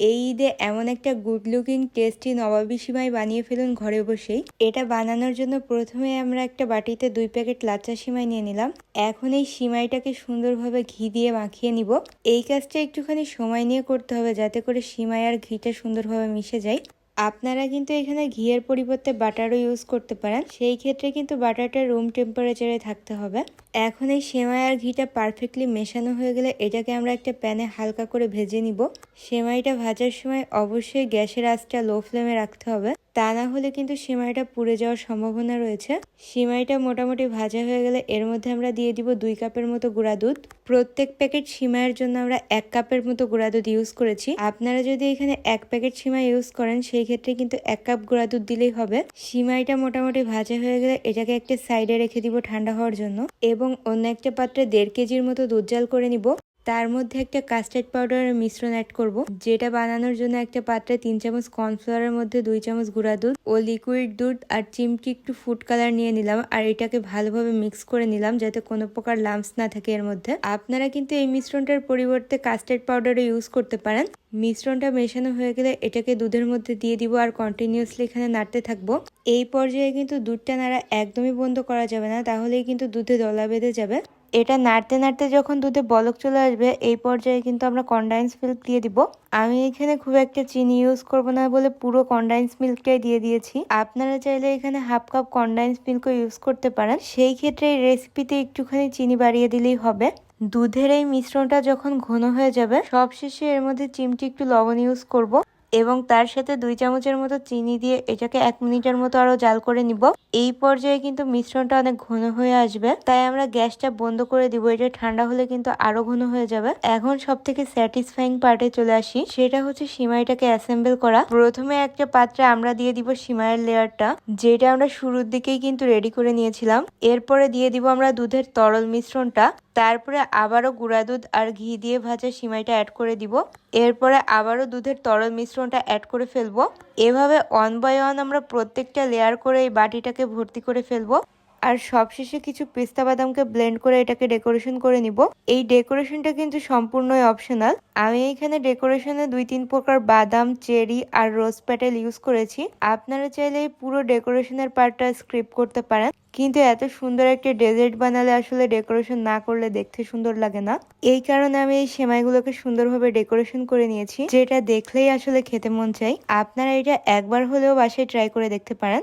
এই ঈদে এমন একটা গুড লুকিং টেস্টি নবাবী সিমাই বানিয়ে ফেলুন ঘরে বসেই। এটা বানানোর জন্য প্রথমে আমরা একটা বাটিতে 2 প্যাকেট লাচ্চা সিমাই নিয়ে নিলাম। এখন এই সিমাইটাকে সুন্দরভাবে ঘি দিয়ে মাখিয়ে নিব। এই কাজটা একটুখানি সময় নিয়ে করতে হবে যাতে করে সিমাই আর ঘিটা সুন্দরভাবে মিশে যায়। আপনারা কিন্তু এখানে ঘিয়ের পরিবর্তে বাটারও ইউজ করতে পারেন, সেই ক্ষেত্রে কিন্তু বাটারটা রুম টেম্পারেচারে থাকতে হবে। এখন এই সেমাই আর ঘিটা পারফেক্টলি মেশানো হয়ে গেলে এটাকে আমরা একটা প্যানে হালকা করে ভেজে নিব। সেমাইটা ভাজার সময় অবশ্যই গ্যাসের আঁচটা লো ফ্লেমে রাখতে হবে, তা না হলে কিন্তু সিমাইটা পুড়ে যাওয়ার সম্ভাবনা রয়েছে। সিমাইটা মোটামুটি ভাজা হয়ে গেলে এর মধ্যে আমরা দিয়ে দিব 2 কাপের মতো গুঁড়া দুধ। প্রত্যেক প্যাকেট সিমাইয়ের জন্য আমরা 1 কাপের মতো গুঁড়া দুধ ইউজ করেছি। আপনারা যদি এখানে 1 প্যাকেট সিমাই ইউজ করেন সেই ক্ষেত্রে কিন্তু 1 কাপ গুঁড়া দুধ দিলেই হবে। সিমাইটা মোটামুটি ভাজা হয়ে গেলে এটাকে একটা সাইডে রেখে দিব ঠান্ডা হওয়ার জন্য, এবং অন্য একটা পাত্রে 1.5 কেজির মতো দুধ জাল করে নিব। তার মধ্যে একটা কাস্টার্ড পাউডারের মিশ্রণ অ্যাড করব, যেটা বানানোর জন্য একটা পাত্রে 3 চামচ কর্নফ্লাওয়ারের মধ্যে 2 চামচ গুঁড়া দুধ ও লিকুইড দুধ আর চিমটি একটু ফুড কালার নিয়ে নিলাম, আর এটাকে ভালোভাবে মিক্স করে নিলাম যাতে কোনো প্রকার লাম্পস না থাকে এর মধ্যে। আপনারা কিন্তু এই মিশ্রণটার পরিবর্তে কাস্টার্ড পাউডারও ইউজ করতে পারেন। মিশ্রণটা মেশানো হয়ে গেলে এটাকে দুধের মধ্যে দিয়ে দিব আর কন্টিনিউয়াসলি এখানে নাড়তে থাকবো। এই পর্যায়ে কিন্তু দুধটা নাড়া একদমই বন্ধ করা যাবে না, তাহলেই কিন্তু দুধে দলা বেঁধে যাবে। এটা নাড়তে নাড়তে যখন দুধে বলক চলে আসবে এই পর্যায়ে কিন্তু আমরা কনডেন্স মিল্ক দিয়ে দিব। আমি এখানে খুব একটা চিনি ইউজ করব না বলে পুরো কনডেন্স মিল্কটাই দিয়ে দিয়েছি। আপনারা চাইলে এখানে 1/2 কাপ কনডেন্স মিল্কও ইউজ করতে পারেন, সেই ক্ষেত্রে এই রেসিপিতে একটুখানি চিনি বাড়িয়ে দিলেই হবে। দুধের এই মিশ্রণটা যখন ঘন হয়ে যাবে সবশেষে এর মধ্যে চিমটি একটু লবণ ইউজ করব এবং তার সাথে 2 চামচের মতো চিনি দিয়ে এটাকে 1 মিনিটের মতো আরো জাল করে নিব। এই পর্যায়ে কিন্তু মিশ্রণটা অনেক ঘন হয়ে আসবে, তাই আমরা গ্যাসটা বন্ধ করে দিব। এটা ঠান্ডা হলে কিন্তু আরো ঘন হয়ে যাবে। এখন সব থেকে স্যাটিসফাইং পার্টে চলে আসি, সেটা হচ্ছে সিমাইটাকে অ্যাসেম্বল করা। প্রথমে একটা পাত্রে আমরা দিয়ে দিব সিমাইয়ের লেয়ারটা, যেটা আমরা শুরুর দিকেই কিন্তু রেডি করে নিয়েছিলাম। এরপরে দিয়ে দিব আমরা দুধের তরল মিশ্রণটা, তারপরে আবারও গুঁড়া দুধ আর ঘি দিয়ে ভাজা সিমাইটা অ্যাড করে দিব। এরপরে আবারও দুধের তরল মিশ্রণটা অ্যাড করে ফেলবো। এভাবে 1 বাই 1 আমরা প্রত্যেকটা লেয়ার করে এই বাটিটাকে ভর্তি করে ফেলবো। আর সবশেষে কিছু পেস্তা বাদামকে ব্লেন্ড করে এটাকে ডেকোরেশন করে নিব। এই ডেকোরেশনটা কিন্তু সম্পূর্ণই অপশনাল। আমি এখানে ডেকোরেশনে 2-3 প্রকার বাদাম, চেরি আর রোজ প্যাটেল ইউজ করেছি। আপনারা চাইলে এই পুরো ডেকোরেশনের পার্টটা স্কিপ করতে পারেন, কিন্তু এত সুন্দর একটা ডেজার্ট বানালে আসলে ডেকোরেশন না করলে দেখতে সুন্দর লাগে না। এই কারণে আমি এই সেমাইগুলোকে সুন্দরভাবে ডেকোরেশন করে নিয়েছি, যেটা দেখলেই আসলে খেতে মন চাই। আপনারা এটা একবার হলেও বাসায় ট্রাই করে দেখতে পারেন।